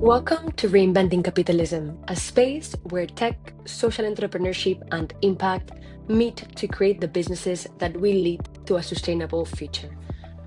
Welcome to Reinventing Capitalism, a space where tech, social entrepreneurship, and impact meet to create the businesses that will lead to a sustainable future.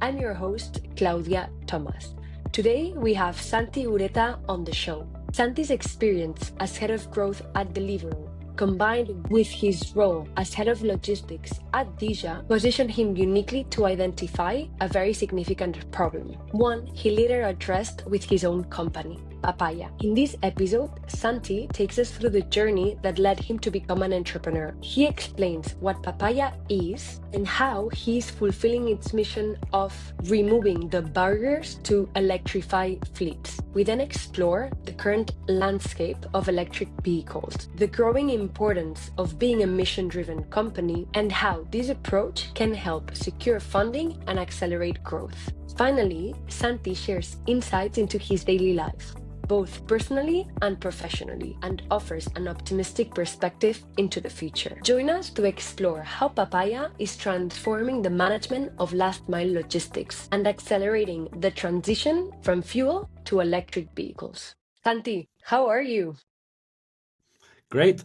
I'm your host, Claudia Thomas. Today, we have Santi Ureta on the show. Santi's experience as head of growth at Deliveroo, combined with his role as head of logistics at Dija, positioned him uniquely to identify a very significant problem, one he later addressed with his own company, Papaya. In this episode, Santi takes us through the journey that led him to become an entrepreneur. He explains what Papaya is and how he is fulfilling its mission of removing the barriers to electrify fleets. We then explore the current landscape of electric vehicles, the growing importance of being a mission-driven company, and how this approach can help secure funding and accelerate growth. Finally, Santi shares insights into his daily life, both personally and professionally, and offers an optimistic perspective into the future. Join us to explore how Papaya is transforming the management of last-mile logistics and accelerating the transition from fuel to electric vehicles. Santi, how are you? Great.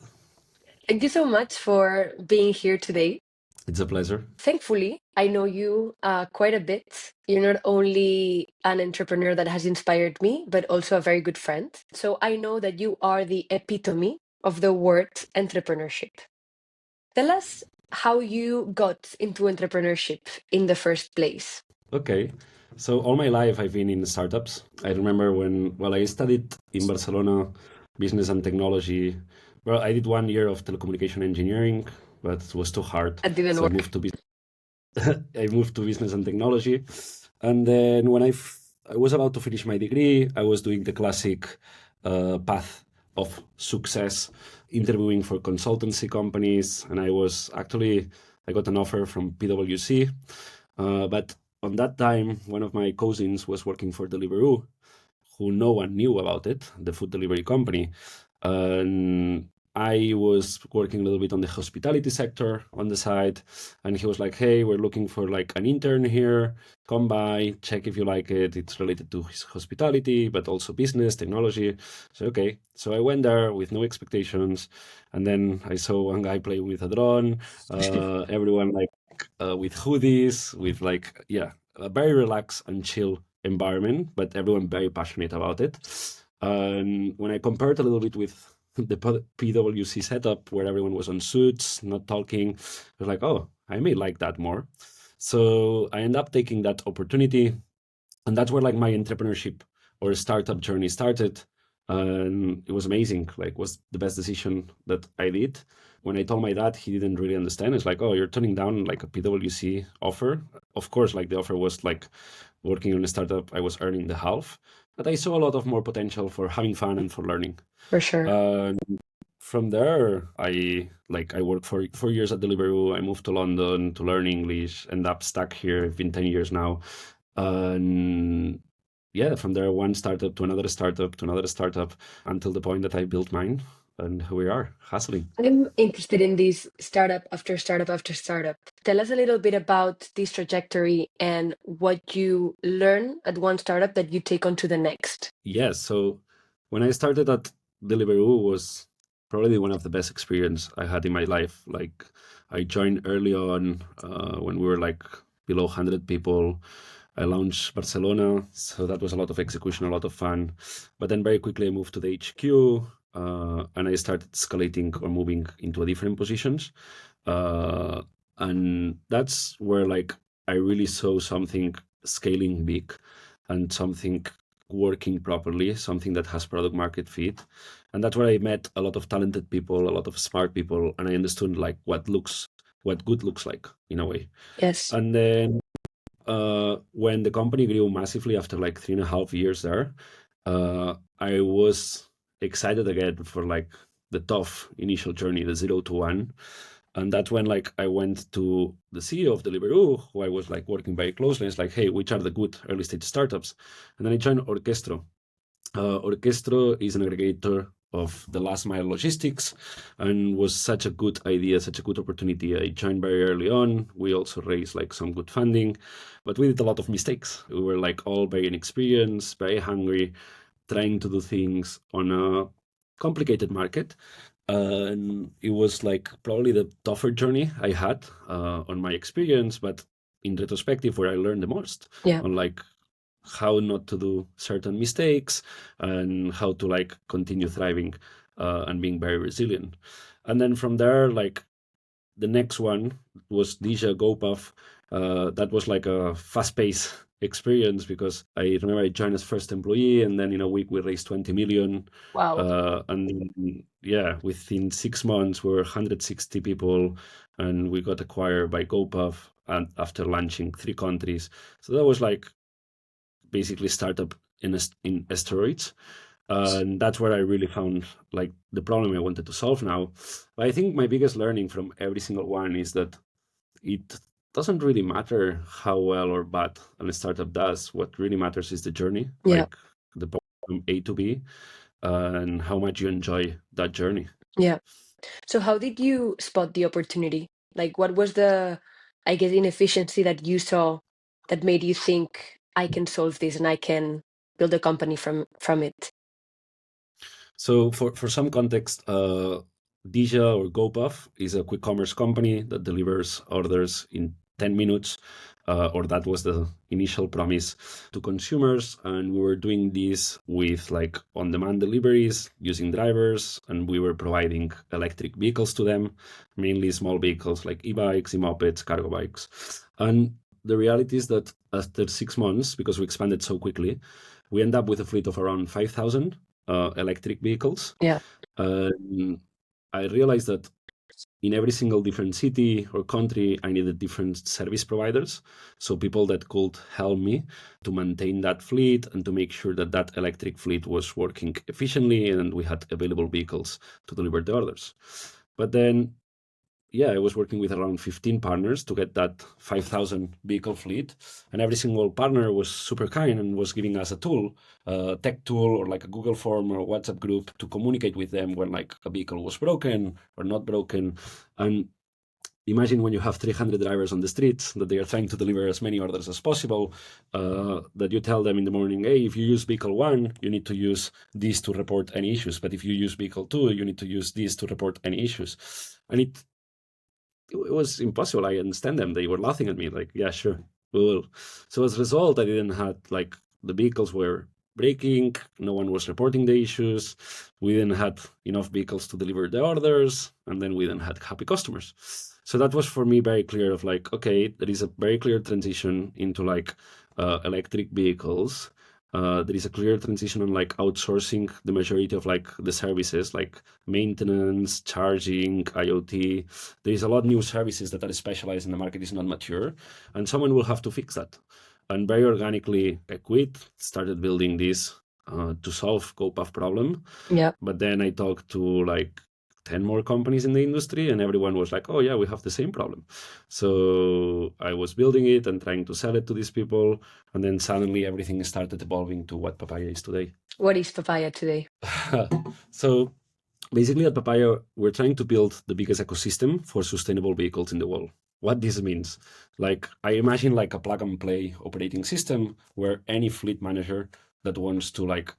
Thank you so much for being here today. It's a pleasure. Thankfully, I know you quite a bit. You're not only an entrepreneur that has inspired me, but also a very good friend. So I know that you are the epitome of the word entrepreneurship. Tell us how you got into entrepreneurship in the first place. Okay. So all my life I've been in startups. I remember when, I studied in Barcelona business and technology. Well, I did 1 year of telecommunication engineering, but it was too hard. That didn't So work. I moved to business and technology. And then when I was about to finish my degree, I was doing the classic path of success, interviewing for consultancy companies. And I got an offer from PwC. But on that time, one of my cousins was working for Deliveroo, who no one knew about it, the food delivery company. And I was working a little bit on the hospitality sector on the side, and he was like, "Hey, we're looking for like an intern here. Come by, check if you like it. It's related to his hospitality, but also business, technology." So okay, so I went there with no expectations, and then I saw one guy playing with a drone. Everyone like with hoodies, with like a very relaxed and chill environment, but everyone very passionate about it. And when I compared a little bit with the PwC setup where everyone was on suits, not talking, I was like, oh, I may like that more. So I ended up taking that opportunity, and that's where like my entrepreneurship or startup journey started. And it was amazing. Like, was the best decision that I did. When I told my dad, he didn't really understand. It's like, oh, you're turning down like a PwC offer. Of course, like the offer was like working on a startup. I was earning the half, but I saw a lot of more potential for having fun and for learning. For sure. From there, I worked for 4 years at Deliveroo. I moved to London to learn English, end up stuck here. It's been 10 years now. And yeah, from there, one startup to another startup to another startup until the point that I built mine. And here we are, hustling. I'm interested in this startup after startup after startup. Tell us a little bit about this trajectory and what you learn at one startup that you take on to the next. Yes. So when I started at Deliveroo was probably one of the best experience I had in my life. Like I joined early on when we were like below 100 people. I launched Barcelona, so that was a lot of execution, a lot of fun. But then very quickly I moved to the HQ and I started escalating or moving into different positions. And that's where like I really saw something scaling big and something working properly, something that has product market fit. And that's where I met a lot of talented people, a lot of smart people, and I understood like what good looks like in a way. Yes. And then when the company grew massively after like 3.5 years there, I was excited again for like the tough initial journey, the 0 to 1. And that's when like I went to the CEO of Deliveroo, who I was like working very closely. It's like, hey, which are the good early stage startups? And then I joined Orkestro. Orkestro is an aggregator of the last mile logistics and was such a good idea, such a good opportunity. I joined very early on. We also raised like some good funding, but we did a lot of mistakes. We were like all very inexperienced, very hungry. trying to do things on a complicated market. And it was like probably the tougher journey I had on my experience, but in retrospective, where I learned the most Yeah. on like how not to do certain mistakes and how to like continue thriving and being very resilient. And then from there, like the next one was Dija GoPuff. That was like a fast-paced experience because I remember I joined as first employee, and then in a week we raised 20 million. Wow. And yeah, within 6 months we were 160 people, and we got acquired by GoPuff, and after launching 3 countries. So that was like basically startup in asteroids. And that's where I really found like the problem I wanted to solve now. But I think my biggest learning from every single one is that it doesn't really matter how well or bad a startup does. What really matters is the journey, Yeah. like the from A to B, and how much you enjoy that journey. Yeah. So how did you spot the opportunity? Like what was the, I guess, inefficiency that you saw that made you think I can solve this and I can build a company from it? So for some context, Dija or GoPuff is a quick commerce company that delivers orders in 10 minutes, or that was the initial promise to consumers. And we were doing this with like on-demand deliveries using drivers, and we were providing electric vehicles to them, mainly small vehicles like e-bikes, e-mopeds, cargo bikes. And the reality is that after 6 months, because we expanded so quickly, we end up with a fleet of around 5,000 electric vehicles. Yeah. I realized that in every single different city or country, I needed different service providers. So people that could help me to maintain that fleet and to make sure that that electric fleet was working efficiently and we had available vehicles to deliver the orders. But then I was working with around 15 partners to get that 5,000 vehicle fleet. And every single partner was super kind and was giving us a tool, a tech tool or like a Google form or a WhatsApp group to communicate with them when like a vehicle was broken or not broken. And imagine when you have 300 drivers on the streets that they are trying to deliver as many orders as possible, that you tell them in the morning, hey, if you use vehicle 1, you need to use this to report any issues. But if you use vehicle 2, you need to use this to report any issues. And it was impossible. I understand them. They were laughing at me like, yeah, sure, we will. So as a result, I didn't have like the vehicles were breaking. No one was reporting the issues. We didn't have enough vehicles to deliver the orders. And then we didn't have happy customers. So that was for me very clear of like, okay, there is a very clear transition into like electric vehicles. There is a clear transition on like outsourcing the majority of like the services like maintenance, charging, IoT. There is a lot of new services that are specialized in the market is not mature, and someone will have to fix that. And very organically, I quit, started building this to solve GoPuff problem. Yeah. But then I talked to like 10 more companies in the industry, and everyone was like, oh yeah, we have the same problem. So I was building it and trying to sell it to these people, and then suddenly everything started evolving to what Papaya is today. What is Papaya today? So basically at Papaya, we're trying to build the biggest ecosystem for sustainable vehicles in the world. What this means, like I imagine like a plug and play operating system where any fleet manager that wants to like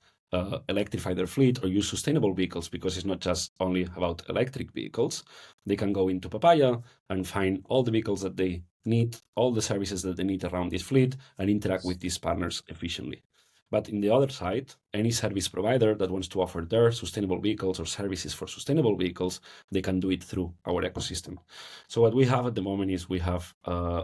electrify their fleet or use sustainable vehicles, because it's not just only about electric vehicles, they can go into Papaya and find all the vehicles that they need, all the services that they need around this fleet, and interact with these partners efficiently. But in the other side, any service provider that wants to offer their sustainable vehicles or services for sustainable vehicles, they can do it through our ecosystem. So what we have at the moment is we have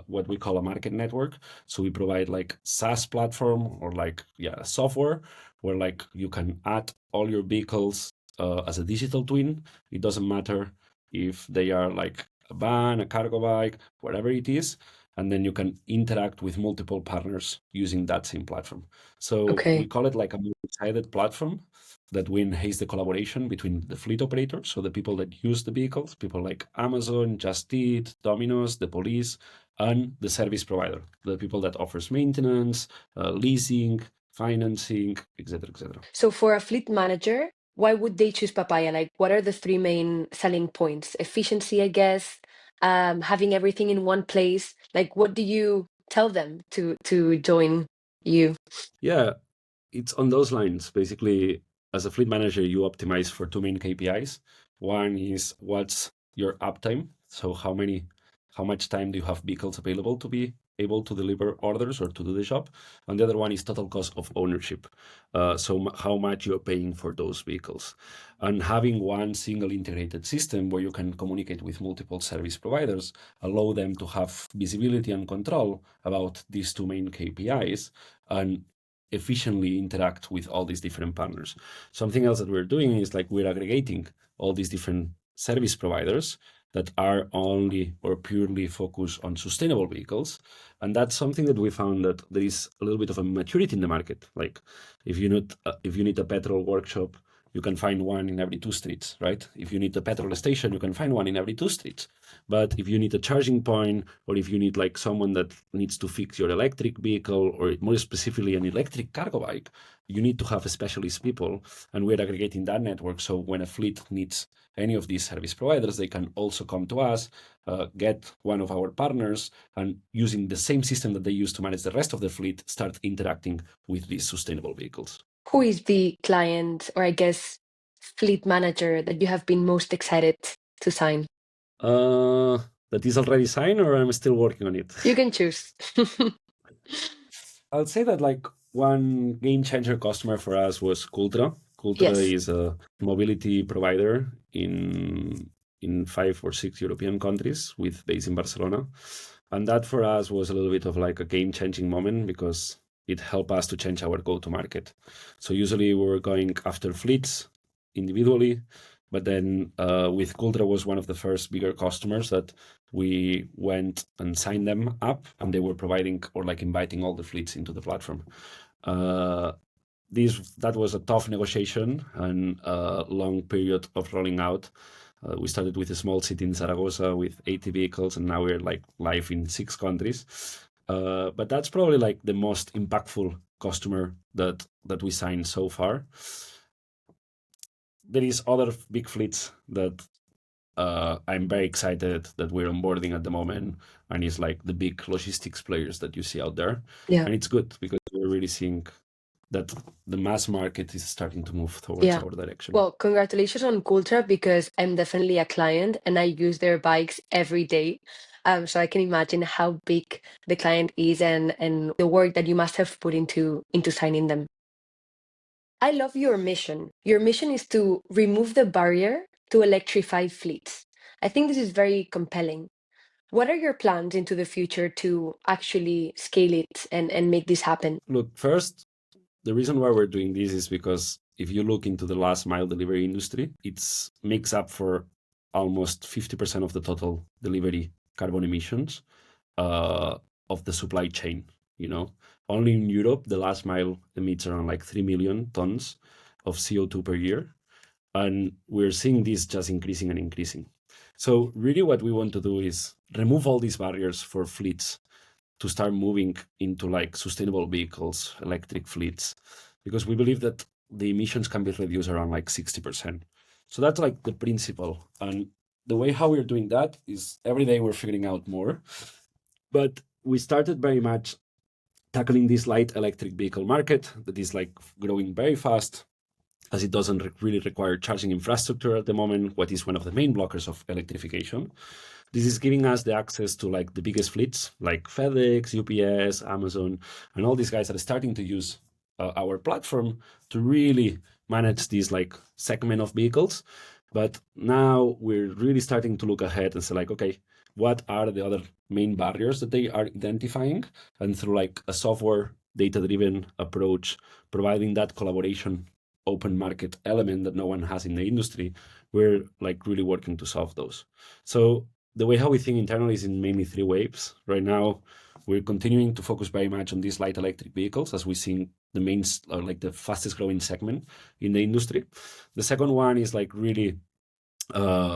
what we call a market network. So we provide like SaaS platform or like software where like you can add all your vehicles as a digital twin. It doesn't matter if they are like a van, a cargo bike, whatever it is. And then you can interact with multiple partners using that same platform. So we call it like a multi-sided platform that we enhance the collaboration between the fleet operators, so the people that use the vehicles, people like Amazon, Just Eat, Domino's, the police, and the service provider, the people that offers maintenance, leasing, financing, etc., etc. So for a fleet manager, why would they choose Papaya? Like, what are the 3 main selling points? Efficiency, I guess, having everything in one place. Like, what do you tell them to join you? Yeah, it's on those lines. Basically, as a fleet manager, you optimize for two main KPIs. One is what's your uptime, so how much time do you have vehicles available to be able to deliver orders or to do the job, and the other one is total cost of ownership, so how much you're paying for those vehicles. And having one single integrated system where you can communicate with multiple service providers allow them to have visibility and control about these two main KPIs and efficiently interact with all these different partners. Something else that we're doing is like we're aggregating all these different service providers that are only or purely focused on sustainable vehicles. And that's something that we found that there is a little bit of a maturity in the market. Like if you need a petrol workshop, you can find one in every 2 streets, right? If you need a petrol station, you can find one in every 2 streets. But if you need a charging point, or if you need like someone that needs to fix your electric vehicle, or more specifically an electric cargo bike, you need to have specialist people. And we're aggregating that network. So when a fleet needs any of these service providers, they can also come to us, get one of our partners, and using the same system that they use to manage the rest of the fleet, start interacting with these sustainable vehicles. Who is the client, or I guess fleet manager, that you have been most excited to sign? That is already signed, or I'm still working on it? You can choose. I'll say that like one game changer customer for us was Cultra. Cultra Yes. is a mobility provider in 5 or 6 European countries with base in Barcelona. And that for us was a little bit of like a game changing moment because it helped us to change our go to market. So usually we were going after fleets individually, but then with Cultra was one of the first bigger customers that we went and signed them up, and they were providing or like inviting all the fleets into the platform. That was a tough negotiation and a long period of rolling out. We started with a small city in Zaragoza with 80 vehicles, and now we're like live in 6 countries. But that's probably like the most impactful customer that we signed so far. There is other big fleets that I'm very excited that we're onboarding at the moment, and it's like the big logistics players that you see out there. Yeah. And it's good because we're really seeing that the mass market is starting to move towards Yeah. our direction. Well, congratulations on Cultra, because I'm definitely a client and I use their bikes every day. So I can imagine how big the client is and the work that you must have put into signing them. I love your mission. Your mission is to remove the barrier to electrify fleets. I think this is very compelling. What are your plans into the future to actually scale it and make this happen? Look, first, the reason why we're doing this is because if you look into the last mile delivery industry, it makes up for almost 50% of the total delivery carbon emissions of the supply chain. You know, only in Europe, the last mile emits around like 3 million tons of CO2 per year. And we're seeing this just increasing and increasing. So really what we want to do is remove all these barriers for fleets to start moving into like sustainable vehicles, electric fleets, because we believe that the emissions can be reduced around like 60%. So that's like the principle. And the way how we're doing that is every day we're figuring out more. But we started very much tackling this light electric vehicle market that is like growing very fast, as it doesn't really require charging infrastructure at the moment, what is one of the main blockers of electrification. This is giving us the access to like the biggest fleets like FedEx, UPS, Amazon, and all these guys that are starting to use our platform to really manage this like segment of vehicles. But now we're really starting to look ahead and say like, okay, what are the other main barriers that they are identifying? And through like a software data-driven approach, providing that collaboration open market element that no one has in the industry, we're like really working to solve those. So the way how we think internally is in mainly 3 waves. Right now, we're continuing to focus very much on these light electric vehicles as we see the main, like the fastest growing segment in the industry. The second one is like really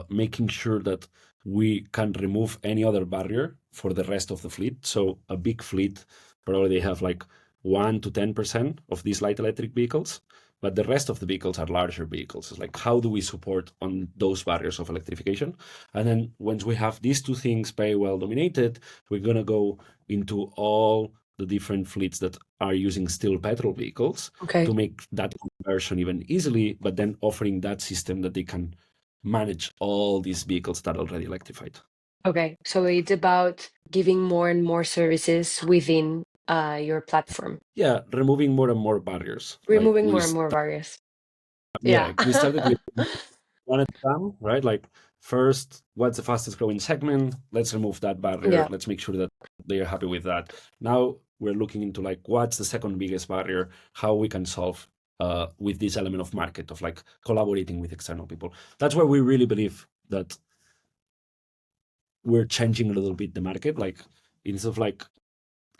making sure that we can remove any other barrier for the rest of the fleet. So a big fleet, probably they have like 1 to 10% of these light electric vehicles, but the rest of the vehicles are larger vehicles. It's like, how do we support on those barriers of electrification? And then once we have these 2 things very well dominated, we're going to go into all the different fleets that are using still petrol vehicles Okay. to make that conversion even easily, but then offering that system that they can manage all these vehicles that are already electrified. Okay. So it's about giving more and more services within your platform. Yeah, removing more and more barriers. Removing more and more barriers. Yeah. We started with one at a time, right? Like first, what's the fastest growing segment? Let's remove that barrier. Yeah. Let's make sure that they are happy with that. Now we're looking into like what's the second biggest barrier, how we can solve with this element of market of like collaborating with external people. That's where we really believe that we're changing a little bit the market. Like instead of like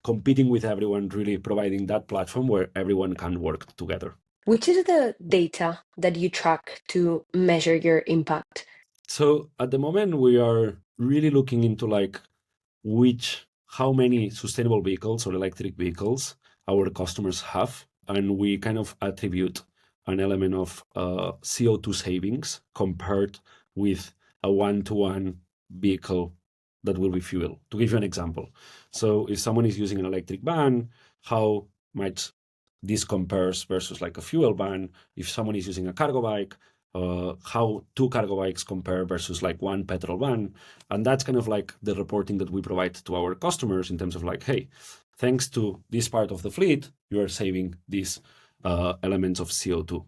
competing with everyone, really providing that platform where everyone can work together. Which is the data that you track to measure your impact? So at the moment, we are really looking into like how many sustainable vehicles or electric vehicles our customers have, and we kind of attribute an element of CO2 savings compared with a one-to-one vehicle that will be fuel. To give you an example, so if someone is using an electric van, how much this compares versus like a fuel van? If someone is using a cargo bike, how two cargo bikes compare versus like one petrol van? And that's kind of like the reporting that we provide to our customers in terms of like, hey, thanks to this part of the fleet, you are saving these elements of CO2.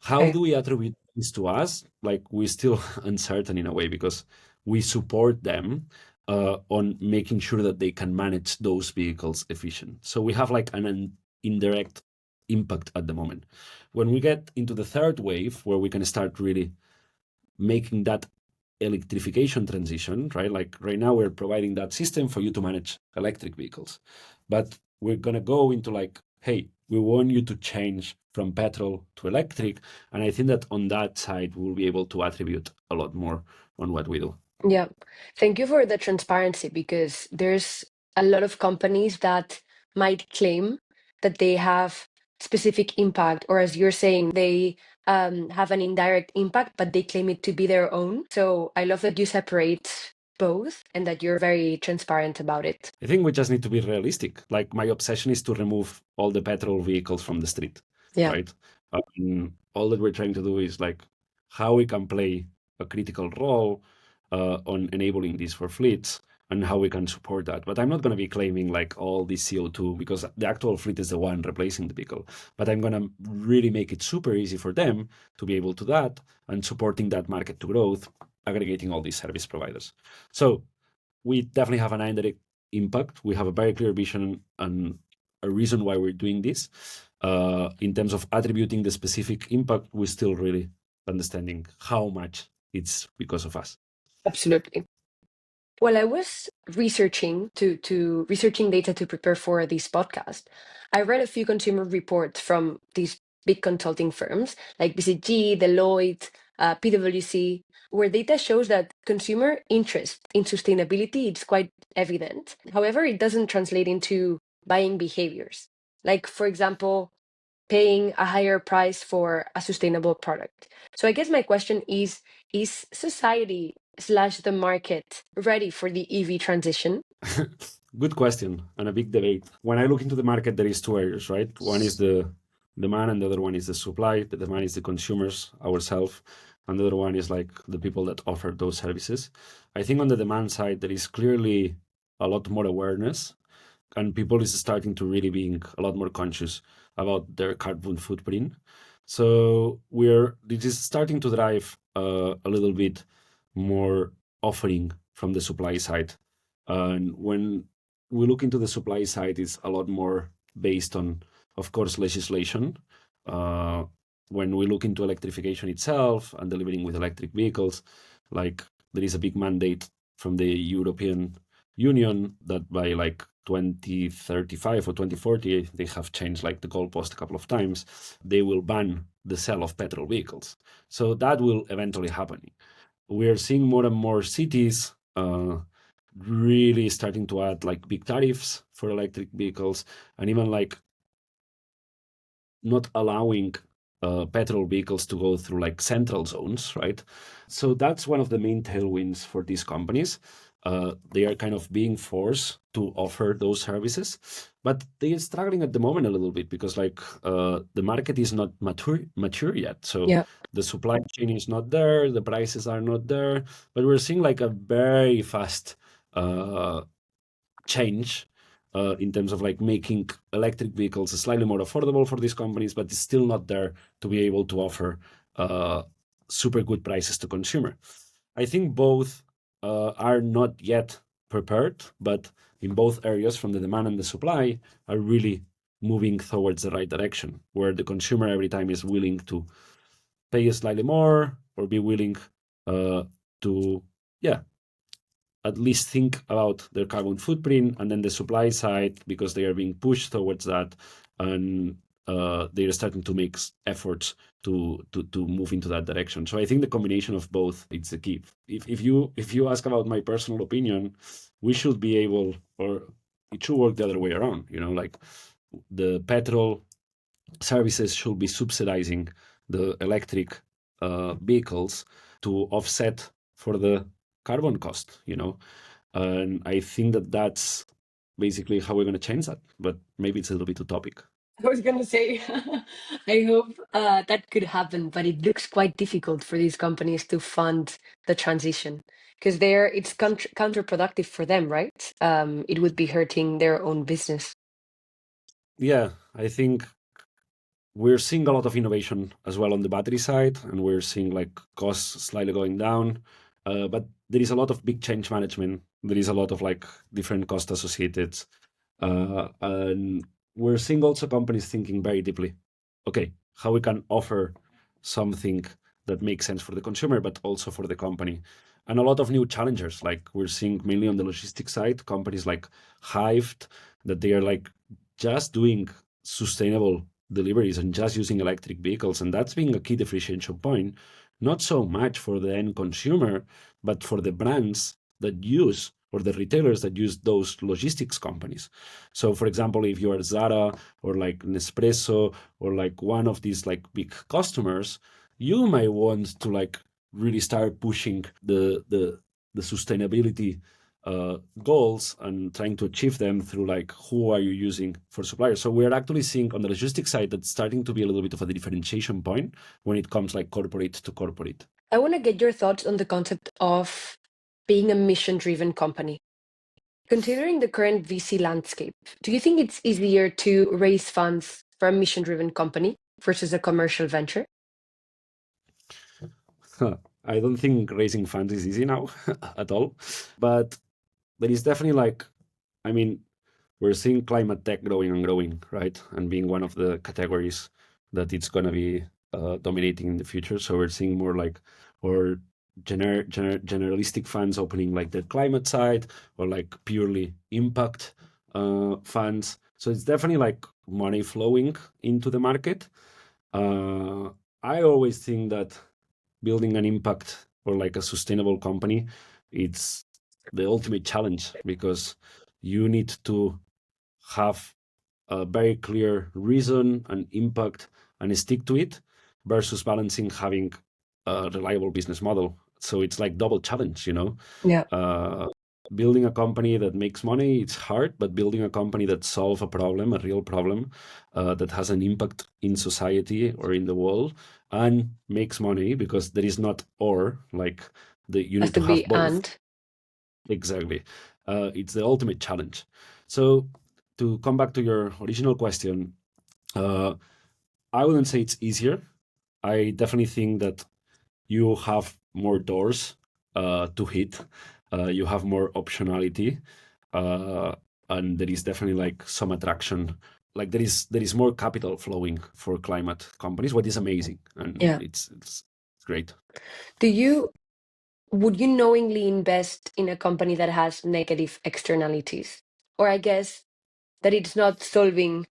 How Okay. do we attribute this to us? Like we're still uncertain in a way because we support them on making sure that they can manage those vehicles efficient. So we have like an indirect impact at the moment. When we get into the third wave, where we can start really making that electrification transition, right? Like right now, we're providing that system for you to manage electric vehicles, but we're gonna go into like, hey, we want you to change from petrol to electric, and I think that on that side, we'll be able to attribute a lot more on what we do. Yeah. Thank you for the transparency, because there's a lot of companies that might claim that they have specific impact, or as you're saying, they have an indirect impact, but they claim it to be their own. So I love that you separate both and that you're very transparent about it. I think we just need to be realistic. Like my obsession is to remove all the petrol vehicles from the street, Yeah. right? All that we're trying to do is like how we can play a critical role on enabling this for fleets and how we can support that. But I'm not going to be claiming like all this CO2 because the actual fleet is the one replacing the vehicle. But I'm going to really make it super easy for them to be able to that and supporting that market to growth, aggregating all these service providers. So we definitely have an indirect impact. We have a very clear vision and a reason why we're doing this. In terms of attributing the specific impact, we're still really understanding how much it's because of us. Absolutely. Well, I was researching researching data to prepare for this podcast. I read a few consumer reports from these big consulting firms like BCG, Deloitte, PwC, where data shows that consumer interest in sustainability is quite evident. However, it doesn't translate into buying behaviors. Like, for example, paying a higher price for a sustainable product. So I guess my question is society slash the market ready for the EV transition? Good question and a big debate. When I look into the market, there is two areas, right? One is the demand and the other one is the supply. The demand is the consumers, ourselves, and the other one is like the people that offer those services. I think on the demand side, there is clearly a lot more awareness and people is starting to really being a lot more conscious about their carbon footprint. So this is starting to drive a little bit more offering from the supply side. And when we look into the supply side, it's a lot more based on, of course, legislation. When we look into electrification itself and delivering with electric vehicles, like there is a big mandate from the European Union that by like 2035 or 2040, they have changed like the goalpost a couple of times, they will ban the sale of petrol vehicles. So that will eventually happen. We are seeing more and more cities really starting to add like big tariffs for electric vehicles and even like not allowing petrol vehicles to go through like central zones, right? So that's one of the main tailwinds for these companies. they are kind of being forced to offer those services, but they are struggling at the moment a little bit because like the market is not mature yet. So Yeah. the supply chain is not there, the prices are not there, but we're seeing like a very fast change in terms of like making electric vehicles slightly more affordable for these companies, but it's still not there to be able to offer super good prices to consumer. I think both are not yet prepared, but in both areas, from the demand and the supply, are really moving towards the right direction, where the consumer every time is willing to pay slightly more or be willing to, yeah, at least think about their carbon footprint, and then the supply side, because they are being pushed towards that, and they are starting to make efforts to move into that direction. So I think the combination of both is the key. If you ask about my personal opinion, we should be able, or it should work the other way around. You know, like the petrol services should be subsidizing the electric vehicles to offset for the carbon cost, you know. And I think that that's basically how we're going to change that. But maybe it's a little bit utopic. I was gonna say, I hope that could happen, but it looks quite difficult for these companies to fund the transition because it's counterproductive for them, right? It would be hurting their own business. Yeah, I think we're seeing a lot of innovation as well on the battery side, and we're seeing like costs slightly going down. But there is a lot of big change management. There is a lot of like different costs associated. And we're seeing also companies thinking very deeply, okay, how we can offer something that makes sense for the consumer, but also for the company. And a lot of new challengers, like we're seeing mainly on the logistics side, companies like Hived, that they are like just doing sustainable deliveries and just using electric vehicles. And that's being a key differentiation point, not so much for the end consumer, but for the brands that use, or the retailers that use those logistics companies. So for example, if you are Zara or like Nespresso or like one of these like big customers, you might want to like really start pushing the sustainability goals and trying to achieve them through like who are you using for suppliers. So we're actually seeing on the logistics side that's starting to be a little bit of a differentiation point when it comes like corporate to corporate. I want to get your thoughts on the concept of being a mission-driven company. Considering the current VC landscape, do you think it's easier to raise funds for a mission-driven company versus a commercial venture? I don't think raising funds is easy now at all, but there is definitely like, I mean, we're seeing climate tech growing and growing, right? And being one of the categories that it's going to be dominating in the future. So we're seeing more like, or generalistic funds opening like the climate side, or like purely impact funds. So it's definitely like money flowing into the market. I always think that building an impact or like a sustainable company, it's the ultimate challenge, because you need to have a very clear reason and impact and stick to it, versus balancing having a reliable business model. So it's like double challenge, you know. Yeah. Building a company that makes money, it's hard, but building a company that solves a problem, a real problem, that has an impact in society or in the world and makes money, because there is not or, like you Has need to to have be both. and. Exactly. It's the ultimate challenge. So to come back to your original question, uh, I wouldn't say it's easier. I definitely think that you have more doors to hit. You have more optionality, uh, and there is definitely like some attraction. Like there is more capital flowing for climate companies, what is amazing, and Yeah. it's great. Do you would you knowingly invest in a company that has negative externalities? Or I guess that it's not solving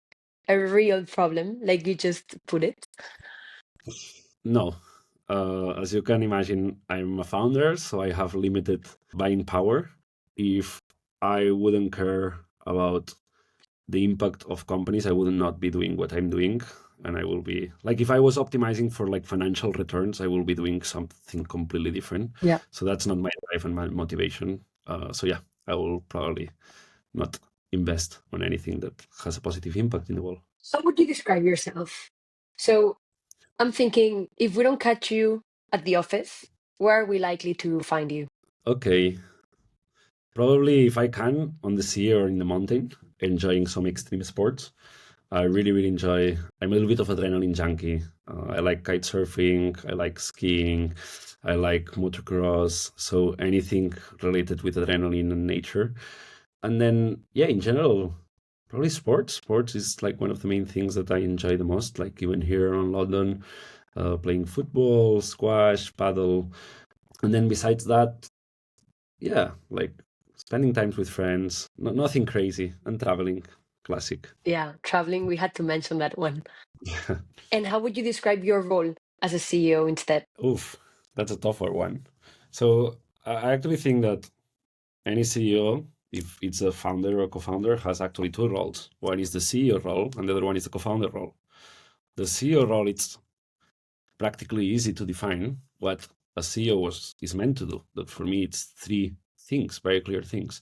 a real problem, like you just put it. No, as you can imagine, I'm a founder, so I have limited buying power. If I wouldn't care about the impact of companies, I would not be doing what I'm doing. And I will be like, if I was optimizing for like financial returns, I will be doing something completely different. Yeah. So that's not my drive and my motivation. So yeah, I will probably not invest on anything that has a positive impact in the world. How would you describe yourself? So I'm thinking, if we don't catch you at the office, where are we likely to find you? Okay, probably if I can on the sea or in the mountain, enjoying some extreme sports. I really, really enjoy. I'm a little bit of adrenaline junkie. I like kite surfing. I like skiing. I like motocross. So anything related with adrenaline and nature. And then, yeah, in general, probably sports. Sports is like one of the main things that I enjoy the most. Like even here in London, playing football, squash, paddle. And then besides that, yeah, like spending times with friends. Nothing crazy and traveling. Classic. Yeah, traveling, we had to mention that one. And how would you describe your role as a CEO instead? Oof, that's a tougher one. So I actually think that any CEO, if it's a founder or co-founder, has actually two roles. One is the CEO role, and the other one is the co-founder role. The CEO role, it's practically easy to define what a CEO is meant to do. But for me, it's three things, very clear things.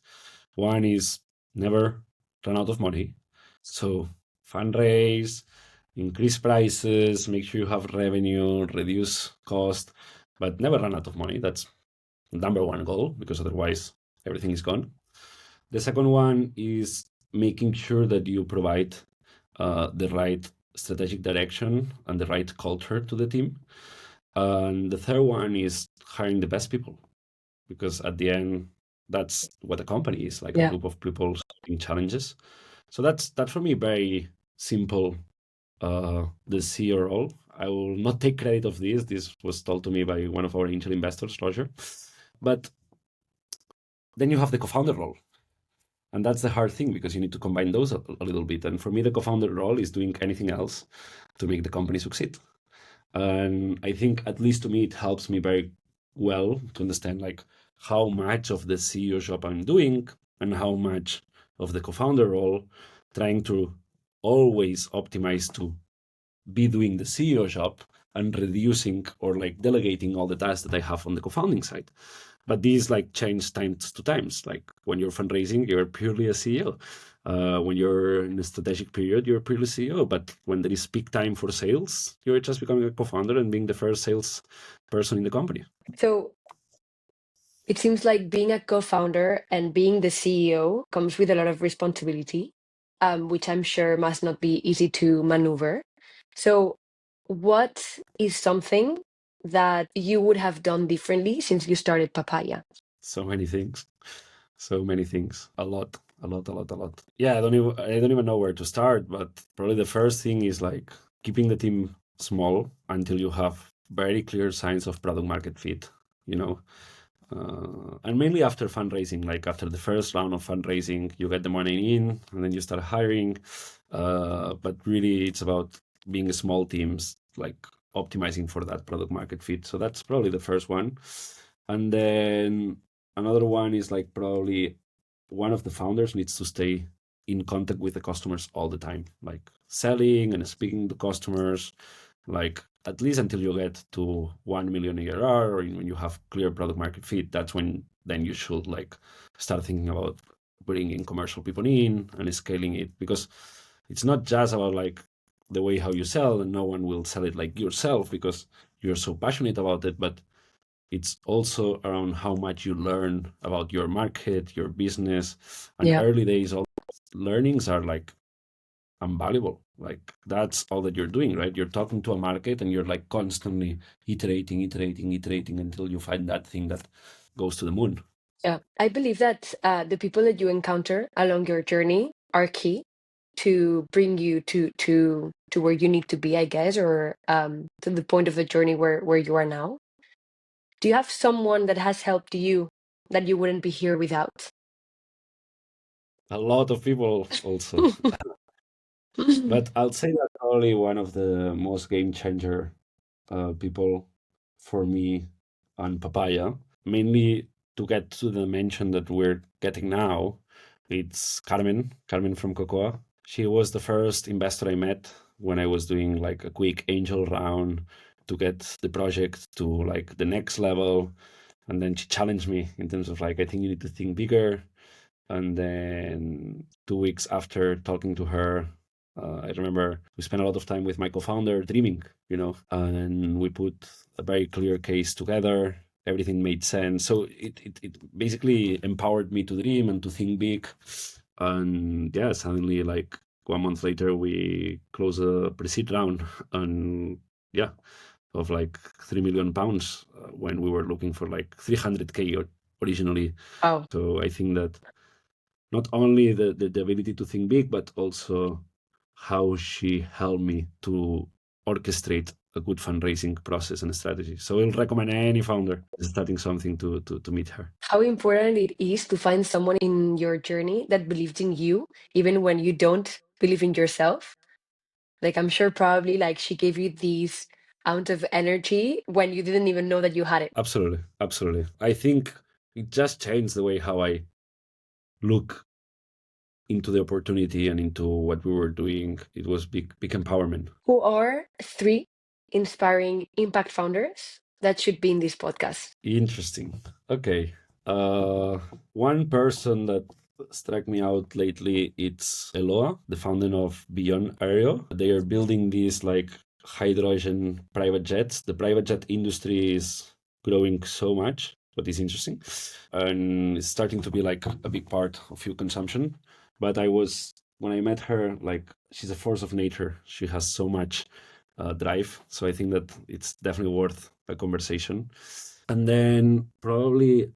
One is never run out of money. So fundraise, increase prices, make sure you have revenue, reduce cost, but never run out of money. That's number one goal, because otherwise everything is gone. The second one is making sure that you provide the right strategic direction and the right culture to the team. And the third one is hiring the best people, because at the end, that's what a company is, like a Yeah. group of people solving challenges. So that's for me very simple. The CEO role. I will not take credit of this. This was told to me by one of our angel investors, Roger. But then you have the co-founder role. And that's the hard thing, because you need to combine those a little bit. And for me, the co-founder role is doing anything else to make the company succeed. And I think, at least to me, it helps me very well to understand like how much of the CEO job I'm doing and how much of the co-founder role, trying to always optimize to be doing the CEO job and reducing or like delegating all the tasks that I have on the co-founding side. But these like change times to times. Like when you're fundraising, you're purely a CEO. When you're in a strategic period, you're purely CEO. But when there is peak time for sales, you're just becoming a co-founder and being the first sales person in the company. So it seems like being a co-founder and being the CEO comes with a lot of responsibility, which I'm sure must not be easy to maneuver. So what is something that you would have done differently since you started Papaya? So many things. So many things. A lot. A lot, a lot, a lot. Yeah, I don't even know where to start, but probably the first thing is like keeping the team small until you have very clear signs of product market fit, you know. And mainly after fundraising, like after the first round of fundraising, you get the money in and then you start hiring. But really, it's about being small teams, like optimizing for that product market fit. So that's probably the first one. And then another one is like probably one of the founders needs to stay in contact with the customers all the time, like selling and speaking to customers, like at least until you get to 1 million ARR, or when you have clear product market fit. That's when then you should like start thinking about bringing commercial people in and scaling it, because it's not just about like the way how you sell, and no one will sell it like yourself because you're so passionate about it, but it's also around how much you learn about your market, your business. And Yeah. early days, all learnings are like invaluable. Like that's all that you're doing, right? You're talking to a market and you're like constantly iterating until you find that thing that goes to the moon. Yeah, I believe that the people that you encounter along your journey are key to bring you to where you need to be, I guess, or to the point of the journey where you are now. Do you have someone that has helped you that you wouldn't be here without? A lot of people also. But I'll say that probably one of the most game changer people for me on Papaya, mainly to get to the mention that we're getting now. It's Carmen from Cocoa. She was the first investor I met when I was doing like a quick angel round to get the project to like the next level. And then she challenged me in terms of like, I think you need to think bigger. And then 2 weeks after talking to her, I remember we spent a lot of time with my co-founder dreaming, and we put a very clear case together. Everything made sense. So it basically empowered me to dream and to think big. And yeah, suddenly like 1 month later, we closed a pre-seed round and yeah, of like £3 million when we were looking for like 300K originally. Wow. So I think that not only the ability to think big, but also how she helped me to orchestrate a good fundraising process and strategy. So I'll recommend any founder starting something to meet her. How important it is to find someone in your journey that believes in you, even when you don't believe in yourself. Like, I'm sure probably like she gave you this amount of energy when you didn't even know that you had it. Absolutely. Absolutely. I think it just changed the way how I look into the opportunity and into what we were doing. It was big empowerment. Who are 3 inspiring impact founders that should be in this podcast? Interesting. Okay. One person that struck me out lately, it's Eloa, the founder of Beyond Aero. They are building these like hydrogen private jets. The private jet industry is growing so much, what is interesting, and it's starting to be like a big part of fuel consumption. But when I met her, like she's a force of nature. She has so much drive. So I think that it's definitely worth a conversation. And then probably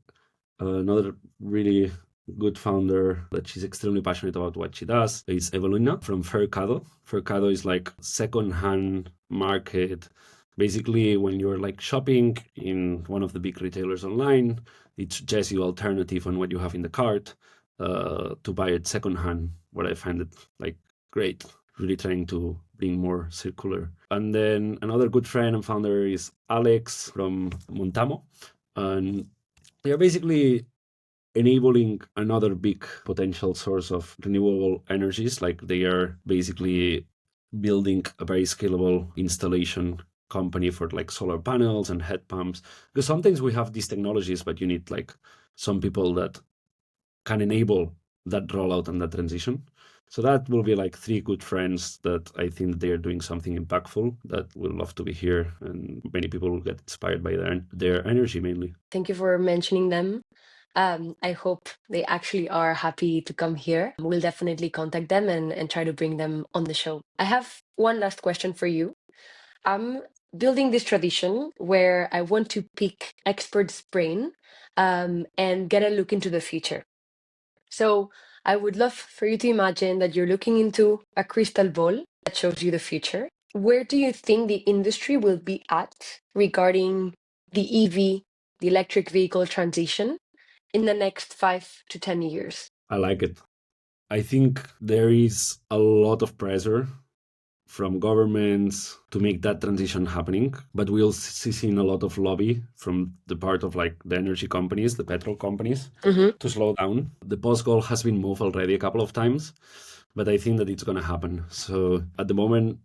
another really good founder that she's extremely passionate about what she does is Evelina from Fercado. Fercado is like second-hand market. Basically, when you're like shopping in one of the big retailers online, it suggests you alternative on what you have in the cart to buy it second-hand, what I find it like great, really trying to being more circular. And then another good friend and founder is Alex from Montamo. And they are basically enabling another big potential source of renewable energies. Like they are basically building a very scalable installation company for like solar panels and heat pumps. Because sometimes we have these technologies, but you need like some people that can enable that rollout and that transition. So that will be like 3 good friends that I think they are doing something impactful that will love to be here, and many people will get inspired by their energy mainly. Thank you for mentioning them. I hope they actually are happy to come here. We'll definitely contact them and try to bring them on the show. I have one last question for you. I'm building this tradition where I want to pick experts' brain and get a look into the future. So I would love for you to imagine that you're looking into a crystal ball that shows you the future. Where do you think the industry will be at regarding the EV, the electric vehicle transition in the next 5 to 10 years? I like it. I think there is a lot of pressure from governments to make that transition happening, but we'll see seen a lot of lobby from the part of like the energy companies, the petrol companies, to slow down. The post goal has been moved already a couple of times, but I think that it's going to happen. So at the moment,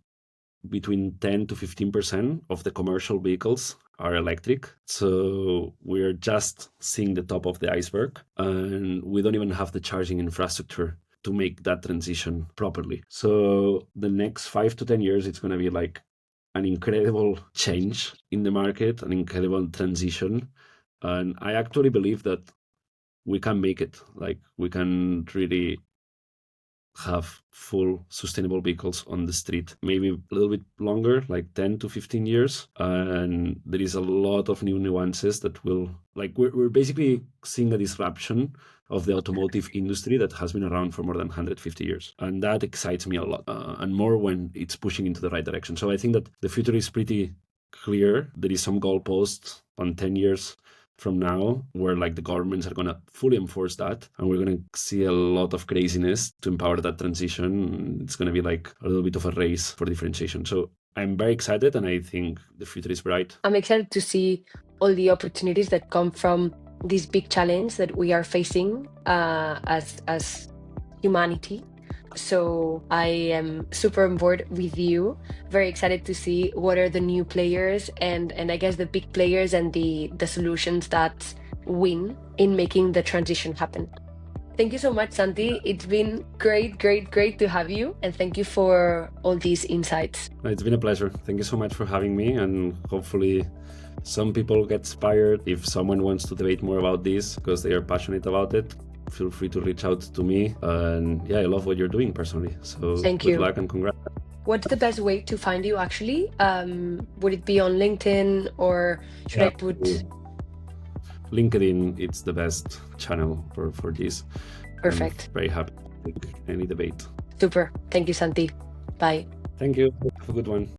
between 10 to 15% of the commercial vehicles are electric. So we're just seeing the top of the iceberg, and we don't even have the charging infrastructure to make that transition properly. So the next 5 to 10 years, it's going to be like an incredible change in the market, an incredible transition. And I actually believe that we can make it. Like we can really have full sustainable vehicles on the street, maybe a little bit longer, like 10 to 15 years. And there is a lot of new nuances that will, like, we're basically seeing a disruption of the automotive industry that has been around for more than 150 years. And that excites me a lot, and more when it's pushing into the right direction. So I think that the future is pretty clear. There is some goalposts on 10 years from now where like the governments are going to fully enforce that, and we're going to see a lot of craziness to empower that transition. It's going to be like a little bit of a race for differentiation. So I'm very excited, and I think the future is bright. I'm excited to see all the opportunities that come from this big challenge that we are facing as humanity. So I am super on board with you. Very excited to see what are the new players and I guess the big players and the solutions that win in making the transition happen. Thank you so much, Santi. It's been great, great, great to have you. And thank you for all these insights. It's been a pleasure. Thank you so much for having me. And hopefully some people get inspired. If someone wants to debate more about this because they are passionate about it, feel free to reach out to me. And yeah, I love what you're doing personally. So Thank good you. luck and congrats. What's the best way to find you actually? Would it be on LinkedIn or should I put... LinkedIn, it's the best channel for this. Perfect. I'm very happy to take any debate. Super. Thank you, Santi. Bye. Thank you. Have a good one.